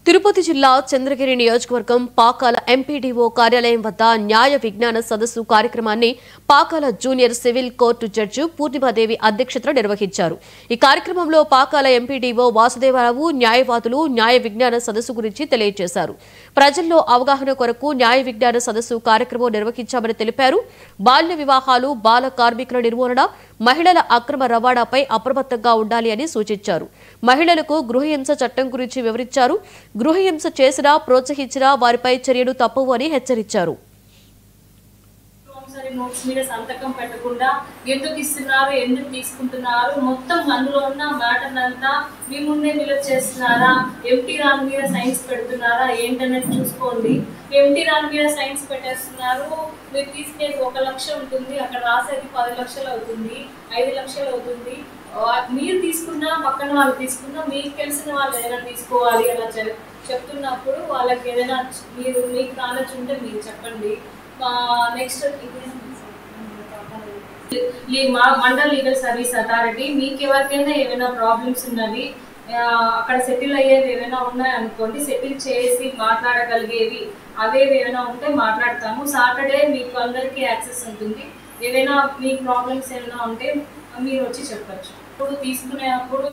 తిరుపతి జిల్లా చంద్రగిరి నియోజకవర్గం పాకాల ఎంపీడీఓ కార్యాలయం వద్ద న్యాయ విజ్ఞాన సదస్సు కార్యక్రమాన్ని Pakala junior civil court judge Purnima Devi అధ్యక్షతన నిర్వహించారు. ఈ కార్యక్రమంలో పాకాల ఎంపీడీఓ వాసుదేవరావు న్యాయవాదులు న్యాయ విజ్ఞాన సదస్సు గురించి తెలియజేశారు. ప్రజల్లో అవగాహన కొరకు న్యాయ విజ్ఞాన సదస్సు కార్యక్రమం నిర్వహించామని తెలిపారు. బాల్య వివాహాలు, బాల కార్మికుల నిర్మూలన, మహిళల అక్రమ రవాణాపై అప్రమత్తంగా ఉండాలి అని సూచించారు. మహిళలకు గృహహింస చట్టం గురించి వివరించారు. గృహహింస చేసినా ప్రోత్సహించినా వారిపై చర్యలు తప్పవు అని హెచ్చరించారు. నోట్స్ మీద సంతకం పెట్టకుండా ఎందుకు ఇస్తున్నారు, ఎందుకు తీసుకుంటున్నారు, మొత్తం అందులో ఉన్న మ్యాటర్ అంతా మీ ముందే ఫిలప్ చేస్తున్నారా, ఎంటీ రాన్ మీద సైన్స్ పెడుతున్నారా ఏంటనేది చూసుకోండి. ఎంటీ రాన్ మీద సైన్స్ పెట్టేస్తున్నారు, మీరు తీసుకునేది 1 లక్ష ఉంటుంది, అక్కడ రాసేది 10 లక్షలు అవుతుంది, 5 లక్షలు అవుతుంది. మీరు తీసుకున్నా పక్కన వాళ్ళు తీసుకున్నా మీకు తెలిసిన వాళ్ళు ఏదైనా తీసుకోవాలి అలా చెప్తున్నప్పుడు వాళ్ళకి ఏదైనా మీకు నాలెడ్జ్ ఉంటే మీరు చెప్పండి. Next mandal legal service authority, మీకు ఎవరికైనా ఏమైనా ప్రాబ్లమ్స్ ఉన్నవి, అక్కడ సెటిల్ అయ్యేవి ఏమైనా ఉన్నాయనుకోండి, సెటిల్ చేసి మాట్లాడగలిగేవి అవేవి ఏమైనా ఉంటే మాట్లాడతాము. సాటర్డే మీకు అందరికీ యాక్సెస్ ఉంటుంది. ఏదైనా మీకు ప్రాబ్లమ్స్ ఏమైనా ఉంటే మీరు వచ్చి చెప్పచ్చు. ఇప్పుడు తీసుకునేటప్పుడు